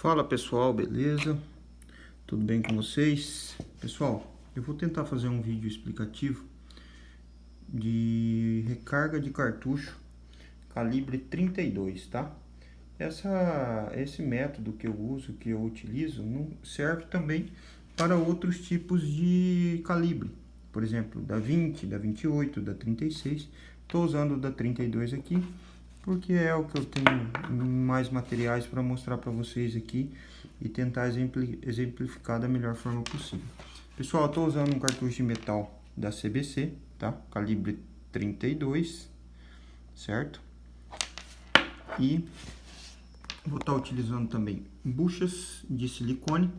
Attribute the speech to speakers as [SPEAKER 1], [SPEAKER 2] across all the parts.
[SPEAKER 1] Fala pessoal, beleza? Tudo bem com vocês? Pessoal, eu vou tentar fazer um vídeo explicativo de recarga de cartucho calibre 32, tá? Esse método que eu uso, que eu utilizo, serve também para outros tipos de calibre. Por exemplo, da 20, da 28, da 36. Estou usando o da 32 aqui, porque é o que eu tenho mais materiais para mostrar para vocês aqui e tentar exemplificar da melhor forma possível. Pessoal, estou usando um cartucho de metal da CBC, tá? Calibre 32, certo? E vou estar utilizando também buchas de silicone,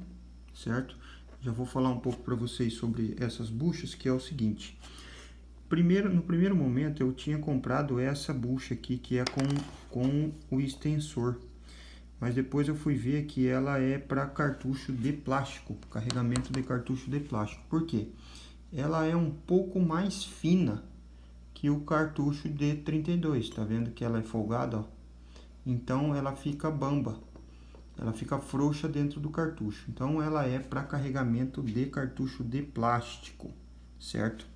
[SPEAKER 1] certo? Já vou falar um pouco para vocês sobre essas buchas, que é o seguinte. No primeiro momento eu tinha comprado essa bucha aqui, que é com o extensor. Mas depois eu fui ver que ela é para cartucho de plástico, carregamento de cartucho de plástico. Por quê? Ela é um pouco mais fina que o cartucho de 32, tá vendo que ela é folgada, ó? Então ela fica bamba, ela fica frouxa dentro do cartucho. Então ela é para carregamento de cartucho de plástico, certo?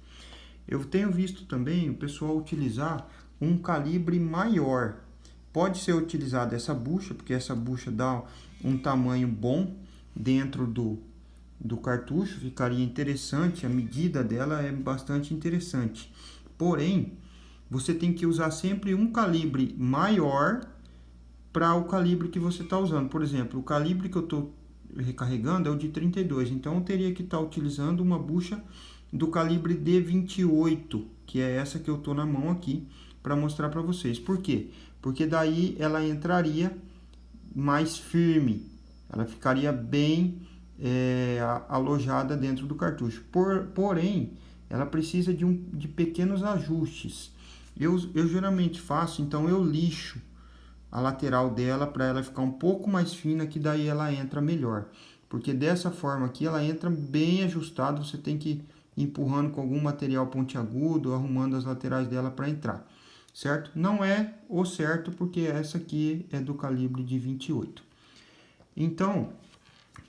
[SPEAKER 1] Eu tenho visto também o pessoal utilizar um calibre maior. Pode ser utilizada essa bucha, porque essa bucha dá um tamanho bom dentro do cartucho, ficaria interessante, a medida dela é bastante interessante. Porém, você tem que usar sempre um calibre maior para o calibre que você está usando. Por exemplo, o calibre que eu estou recarregando é o de 32, então eu teria que estar utilizando uma bucha do calibre D28, que é essa que eu estou na mão aqui, para mostrar para vocês. Por quê? Porque daí ela entraria mais firme, ela ficaria bem alojada dentro do cartucho. Porém, ela precisa de pequenos ajustes. Eu geralmente faço, então eu lixo a lateral dela para ela ficar um pouco mais fina, que daí ela entra melhor. Porque dessa forma aqui ela entra bem ajustada, você tem que ir empurrando com algum material pontiagudo, arrumando as laterais dela para entrar, certo? Não é o certo, porque essa aqui é do calibre de 28. Então,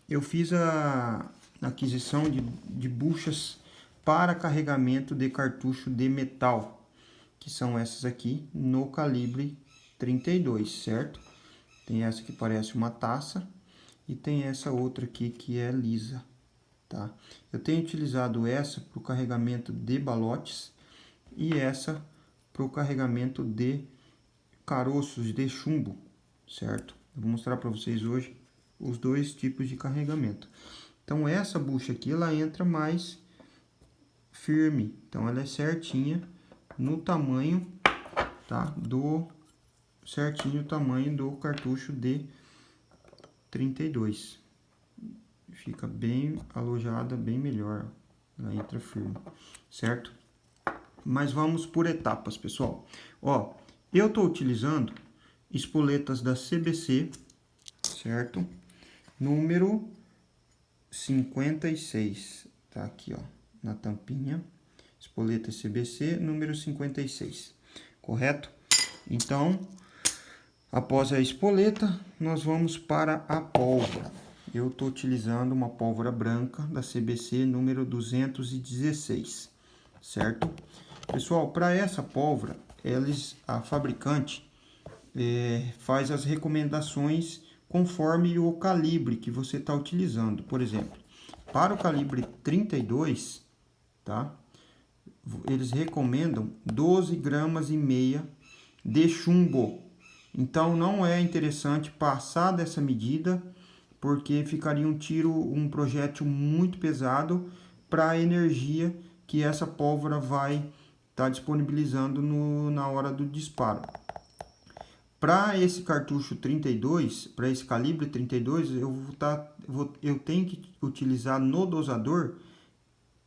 [SPEAKER 1] eu fiz a aquisição de buchas para carregamento de cartucho de metal, que são essas aqui no calibre 32, certo? Tem essa que parece uma taça e tem essa outra aqui que é lisa, tá? Eu tenho utilizado essa para o carregamento de balotes e essa para o carregamento de caroços de chumbo, certo? Eu vou mostrar para vocês hoje os dois tipos de carregamento. Então essa bucha aqui ela entra mais firme, então ela é certinha no tamanho, tá? Certinho o tamanho do cartucho de 32. Fica bem alojada, bem melhor, ela entra firme, certo? Mas vamos por etapas, pessoal. Ó, eu tô utilizando espoletas da CBC, certo? Número 56, tá aqui, ó, na tampinha. Espoleta CBC, número 56, correto? Então, após a espoleta, nós vamos para a pólvora. Eu estou utilizando uma pólvora branca da CBC número 216, certo? Pessoal, para essa pólvora, a fabricante faz as recomendações conforme o calibre que você está utilizando. Por exemplo, para o calibre 32, tá? Eles recomendam 12 gramas e meia de chumbo. Então não é interessante passar dessa medida, porque ficaria um projétil muito pesado para a energia que essa pólvora vai estar disponibilizando na hora do disparo. Para esse cartucho 32, para esse calibre 32, eu tenho que utilizar no dosador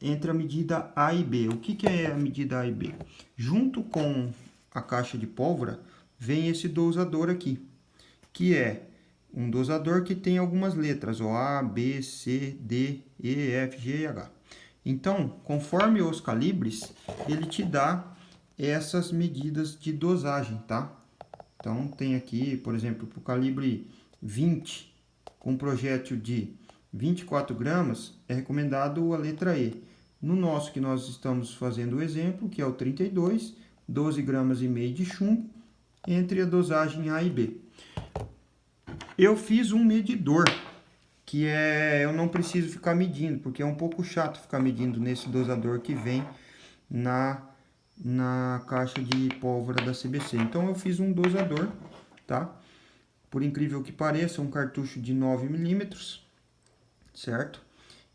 [SPEAKER 1] entre a medida A e B. O que é a medida A e B? Junto com a caixa de pólvora, vem esse dosador aqui, que é um dosador que tem algumas letras, ó, A, B, C, D, E, F, G e H. Então, conforme os calibres, ele te dá essas medidas de dosagem, tá? Então, tem aqui, por exemplo, para o calibre 20, com projétil de 24 gramas, é recomendado a letra E. No nosso que nós estamos fazendo o exemplo, que é o 32, 12 gramas e meio de chumbo, entre a dosagem A e B. Eu fiz um medidor, que eu não preciso ficar medindo, porque é um pouco chato ficar medindo nesse dosador que vem na caixa de pólvora da CBC. Então eu fiz um dosador, tá? Por incrível que pareça, um cartucho de 9 milímetros, certo?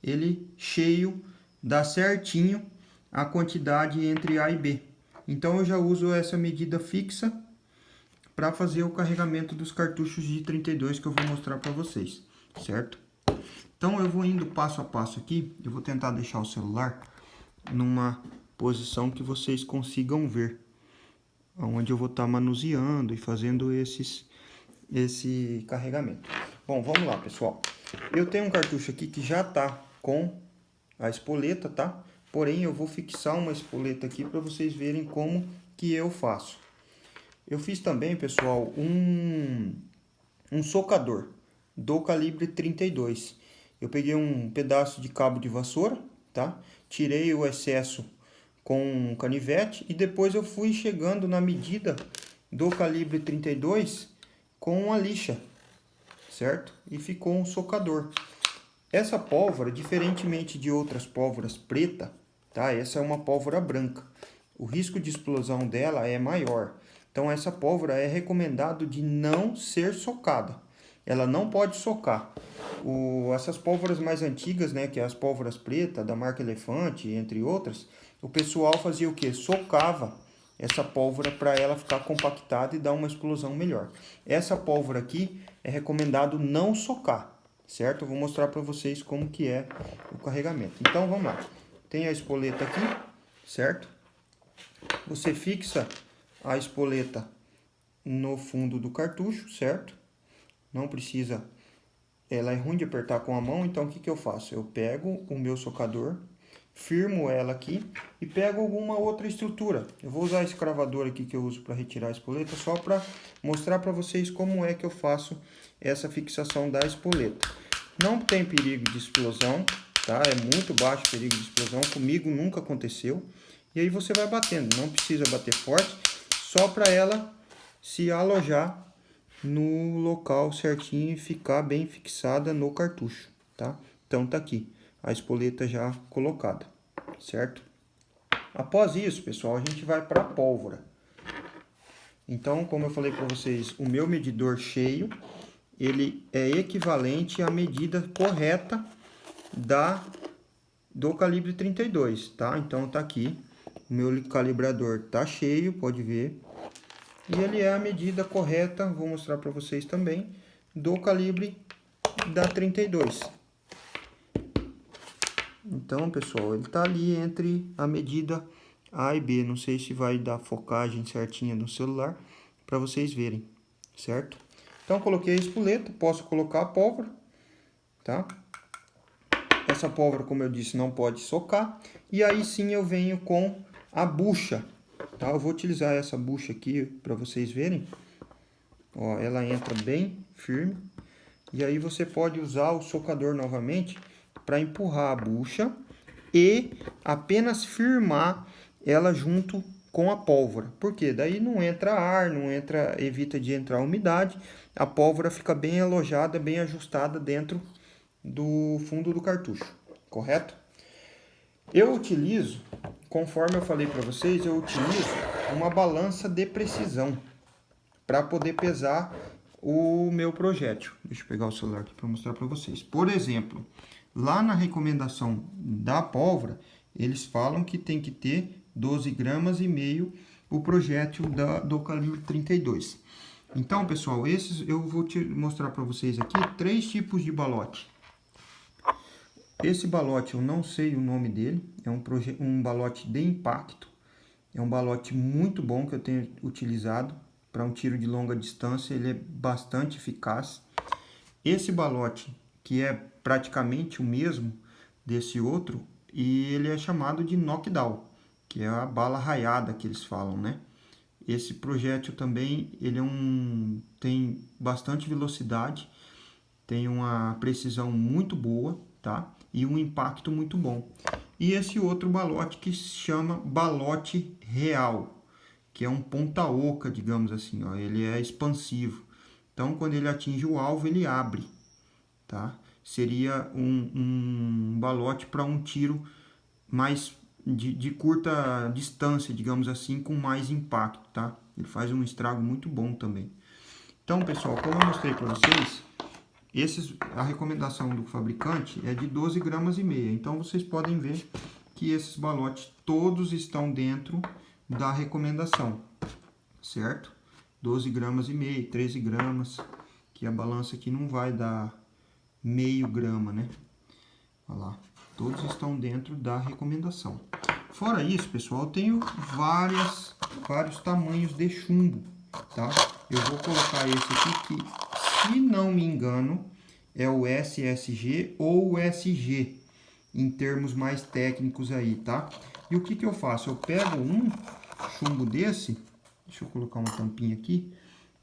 [SPEAKER 1] Ele cheio, dá certinho a quantidade entre A e B. Então eu já uso essa medida fixa para fazer o carregamento dos cartuchos de 32 que eu vou mostrar para vocês, certo? Então eu vou indo passo a passo aqui, eu vou tentar deixar o celular numa posição que vocês consigam ver, onde eu vou estar manuseando e fazendo esse carregamento. Bom, vamos lá, pessoal. Eu tenho um cartucho aqui que já está com a espoleta, tá? Porém, eu vou fixar uma espoleta aqui para vocês verem como que eu faço. Eu fiz também, pessoal, um socador do calibre 32. Eu peguei um pedaço de cabo de vassoura, tá? Tirei o excesso com um canivete e depois eu fui chegando na medida do calibre 32 com a lixa, certo? E ficou um socador. Essa pólvora, diferentemente de outras pólvoras preta, tá? Essa é uma pólvora branca. O risco de explosão dela é maior. Então essa pólvora é recomendado de não ser socada. Ela não pode socar. Essas pólvoras mais antigas, né, que é as pólvoras preta da marca Elefante, entre outras, o pessoal fazia o quê? Socava essa pólvora para ela ficar compactada e dar uma explosão melhor. Essa pólvora aqui é recomendado não socar, certo? Eu vou mostrar para vocês como que é o carregamento. Então vamos lá. Tem a espoleta aqui, certo? Você fixa a espoleta no fundo do cartucho, certo? Não precisa, ela é ruim de apertar com a mão, então o que eu faço? Eu pego o meu socador, firmo ela aqui e pego alguma outra estrutura. Eu vou usar esse cravador aqui que eu uso para retirar a espoleta, só para mostrar para vocês como é que eu faço essa fixação da espoleta. Não tem perigo de explosão, tá? É muito baixo o perigo de explosão, comigo nunca aconteceu. E aí você vai batendo, não precisa bater forte, só para ela se alojar no local certinho e ficar bem fixada no cartucho, tá? Então tá aqui a espoleta já colocada, certo? Após isso, pessoal, a gente vai para a pólvora. Então, como eu falei para vocês, o meu medidor cheio, ele é equivalente à medida correta do calibre 32, tá? Então tá aqui, o meu calibrador tá cheio, pode ver. E ele é a medida correta, vou mostrar para vocês também, do calibre da 32. Então, pessoal, ele está ali entre a medida A e B. Não sei se vai dar focagem certinha no celular, para vocês verem, certo? Então, coloquei a espoleta, posso colocar a pólvora, tá? Essa pólvora, como eu disse, não pode socar. E aí sim eu venho com a bucha. Tá, eu vou utilizar essa bucha aqui para vocês verem. Ó, ela entra bem firme. E aí você pode usar o socador novamente para empurrar a bucha e apenas firmar ela junto com a pólvora. Porque daí não entra ar, evita de entrar umidade. A pólvora fica bem alojada, bem ajustada dentro do fundo do cartucho, correto? Eu utilizo, conforme eu falei para vocês, eu utilizo uma balança de precisão para poder pesar o meu projétil. Deixa eu pegar o celular aqui para mostrar para vocês. Por exemplo, lá na recomendação da pólvora, eles falam que tem que ter 12 gramas e meio o projétil do calibre 32. Então, pessoal, eu vou mostrar para vocês aqui 3 tipos de balote. Esse balote eu não sei o nome dele, é um balote de impacto, é um balote muito bom que eu tenho utilizado para um tiro de longa distância, ele é bastante eficaz. Esse balote, que é praticamente o mesmo desse outro, e ele é chamado de knockdown, que é a bala raiada que eles falam, né? Esse projétil também, ele tem bastante velocidade tem uma precisão muito boa, tá? E um impacto muito bom. E esse outro balote que se chama balote real, que é um ponta-oca, digamos assim, ó, ele é expansivo. Então, quando ele atinge o alvo, ele abre, tá? Seria um balote para um tiro mais de curta distância, digamos assim, com mais impacto, tá? Ele faz um estrago muito bom também. Então, pessoal, como eu mostrei para vocês, a recomendação do fabricante é de 12 gramas e meia. Então, vocês podem ver que esses balotes todos estão dentro da recomendação, certo? 12 gramas e meia, 13 gramas, que a balança aqui não vai dar meio grama, né? Olha lá, todos estão dentro da recomendação. Fora isso, pessoal, eu tenho vários tamanhos de chumbo, tá? Eu vou colocar esse aqui que, se não me engano, é o SSG ou o SG, em termos mais técnicos aí, tá? E o que que eu faço? Eu pego um chumbo desse, deixa eu colocar uma tampinha aqui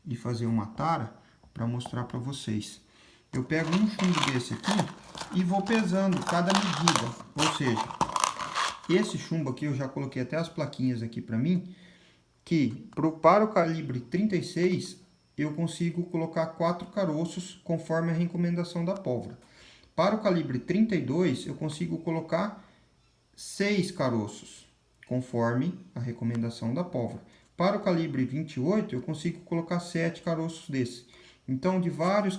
[SPEAKER 1] e fazer uma tara para mostrar para vocês. Eu pego um chumbo desse aqui e vou pesando cada medida, ou seja, esse chumbo aqui eu já coloquei até as plaquinhas aqui para mim, que para o calibre 36 eu consigo colocar 4 caroços conforme a recomendação da pólvora. Para o calibre 32 eu consigo colocar 6 caroços conforme a recomendação da pólvora. Para o calibre 28 eu consigo colocar 7 caroços desse. Então, de vários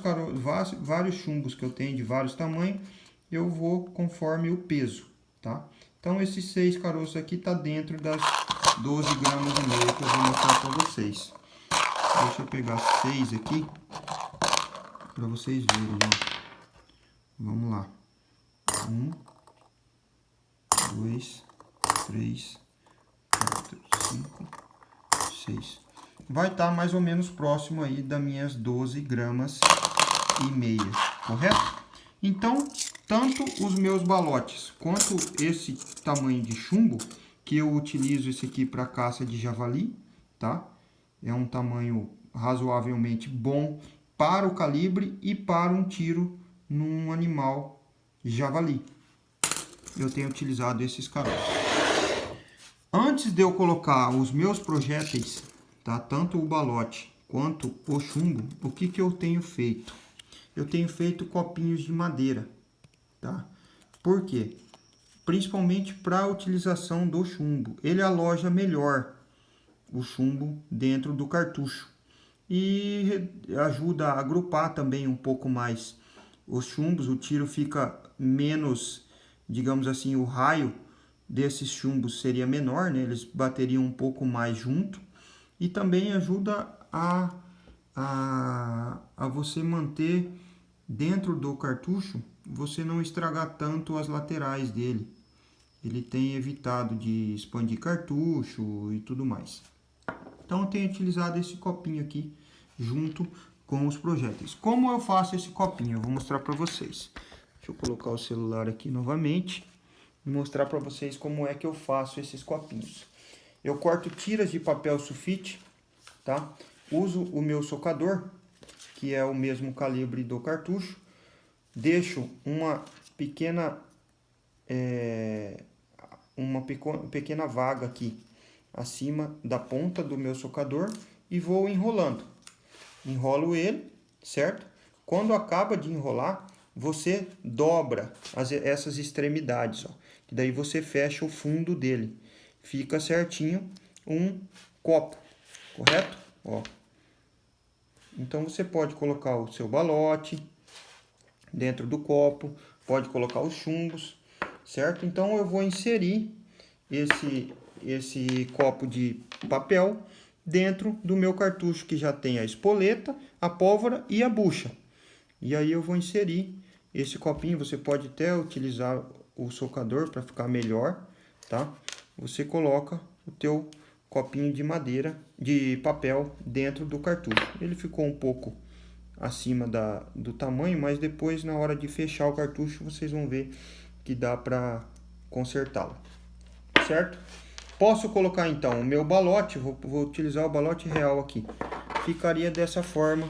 [SPEAKER 1] chumbos que eu tenho de vários tamanhos, eu vou conforme o peso, tá? Então, esses 6 caroços aqui tá dentro das 12 gramas e meia que eu vou mostrar para vocês. Deixa eu pegar 6 aqui para vocês verem, ó. Vamos lá. 1, 2, 3, 4, 5, 6. Vai estar mais ou menos próximo aí das minhas 12 gramas e meia, correto? Então, tanto os meus balotes quanto esse tamanho de chumbo, que eu utilizo esse aqui para caça de javali, tá? É um tamanho razoavelmente bom para o calibre e para um tiro num animal javali. Eu tenho utilizado esses caroços. Antes de eu colocar os meus projéteis, tá? Tanto o balote quanto o chumbo, o que que eu tenho feito? Eu tenho feito copinhos de madeira, tá? Por quê? Principalmente para a utilização do chumbo. Ele aloja melhor o chumbo dentro do cartucho e ajuda a agrupar também um pouco mais os chumbos. O tiro fica menos, digamos assim, o raio desses chumbos seria menor, né? Eles bateriam um pouco mais junto. E também ajuda a você manter dentro do cartucho, você não estragar tanto as laterais dele. Ele tem evitado de expandir cartucho e tudo mais. Então eu tenho utilizado esse copinho aqui junto com os projéteis. Como eu faço esse copinho? Eu vou mostrar para vocês. Deixa eu colocar o celular aqui novamente e mostrar para vocês como é que eu faço esses copinhos. Eu corto tiras de papel sulfite, tá? Uso o meu socador, que é o mesmo calibre do cartucho. Deixo uma pequena vaga aqui acima da ponta do meu socador e vou enrolando. Enrolo ele, certo? Quando acaba de enrolar, você dobra essas extremidades, ó. Que daí você fecha o fundo dele. Fica certinho um copo, correto? Ó. Então você pode colocar o seu balote dentro do copo, pode colocar os chumbos, certo? Então eu vou inserir esse copo de papel dentro do meu cartucho, que já tem a espoleta, a pólvora e a bucha. E aí eu vou inserir esse copinho. Você pode até utilizar o socador para ficar melhor, tá? Você coloca o teu copinho de madeira, de papel dentro do cartucho. Ele ficou um pouco acima do tamanho, mas depois na hora de fechar o cartucho vocês vão ver que dá para consertá-lo, certo? Posso colocar então o meu balote, vou utilizar o balote real aqui. Ficaria dessa forma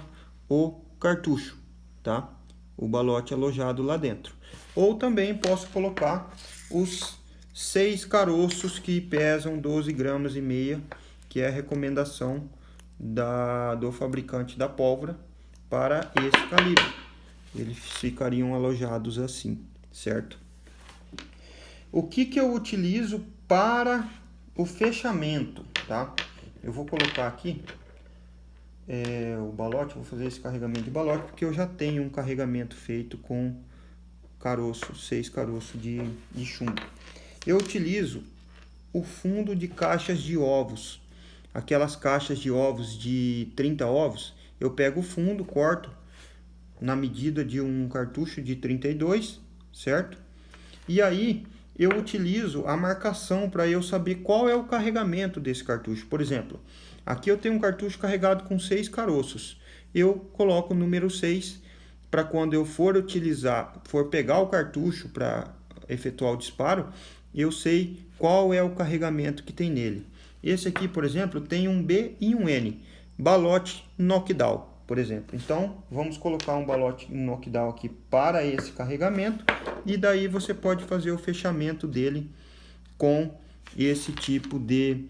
[SPEAKER 1] o cartucho, tá? o balote alojado lá dentro. Ou também posso colocar os 6 caroços que pesam 12,5 gramas, que é a recomendação do fabricante da pólvora para esse calibre. Eles ficariam alojados assim, certo? O que eu utilizo para o fechamento, tá? Eu vou colocar aqui o balote, vou fazer esse carregamento de balote, porque eu já tenho um carregamento feito com caroço, 6 caroços de chumbo. Eu utilizo o fundo de caixas de ovos, aquelas caixas de ovos de 30 ovos, eu pego o fundo, corto na medida de um cartucho de 32, certo? E aí eu utilizo a marcação para eu saber qual é o carregamento desse cartucho. Por exemplo, aqui eu tenho um cartucho carregado com 6 caroços. Eu coloco o número 6 para quando eu for pegar o cartucho para efetuar o disparo, eu sei qual é o carregamento que tem nele. Esse aqui, por exemplo, tem um B e um N, balote knockdown, por exemplo. Então, vamos colocar um balote knockdown aqui para esse carregamento, e daí você pode fazer o fechamento dele com esse tipo de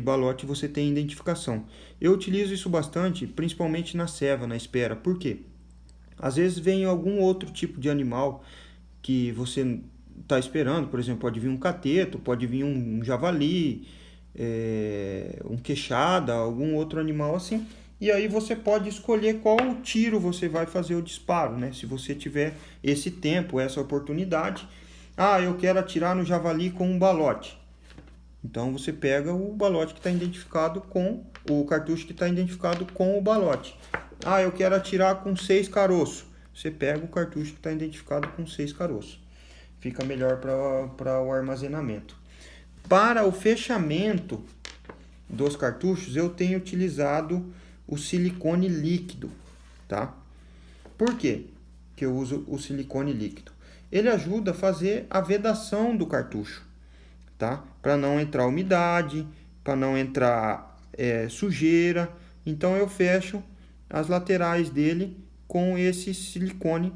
[SPEAKER 1] balote. Você tem identificação. Eu utilizo isso bastante, principalmente na ceva, na espera. Por quê? Às vezes vem algum outro tipo de animal que você está esperando, por exemplo, pode vir um cateto, pode vir um javali, um queixada, algum outro animal assim, e aí você pode escolher qual tiro você vai fazer o disparo, né? Se você tiver esse tempo, essa oportunidade. Ah, eu quero atirar no javali com um balote. Então você pega o balote que está identificado com o cartucho que está identificado com o balote. Ah, eu quero atirar com 6 caroços. Você pega o cartucho que está identificado com 6 caroços. Fica melhor para o armazenamento. Para o fechamento dos cartuchos, eu tenho utilizado o silicone líquido, tá? Por quê que eu uso o silicone líquido? Ele ajuda a fazer a vedação do cartucho, tá? Para não entrar umidade, para não entrar sujeira. Então eu fecho as laterais dele com esse silicone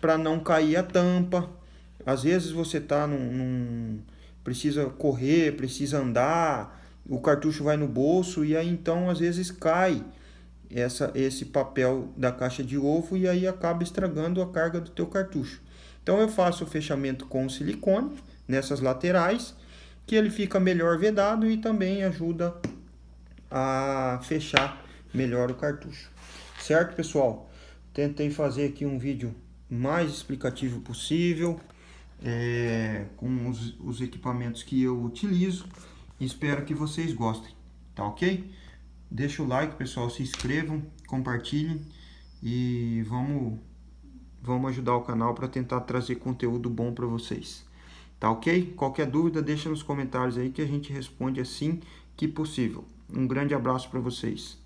[SPEAKER 1] para não cair a tampa. Às vezes você tá precisa correr, precisa andar, o cartucho vai no bolso e aí então às vezes cai esse papel da caixa de ovo e aí acaba estragando a carga do teu cartucho. Então eu faço o fechamento com silicone nessas laterais, que ele fica melhor vedado e também ajuda a fechar melhor o cartucho. Certo, pessoal? Tentei fazer aqui um vídeo mais explicativo possível, com os equipamentos que eu utilizo. Espero que vocês gostem, tá ok? Deixa o like, pessoal, se inscrevam, compartilhem e vamos ajudar o canal para tentar trazer conteúdo bom para vocês, tá ok? Qualquer dúvida deixa nos comentários aí que a gente responde assim que possível. Um grande abraço para vocês.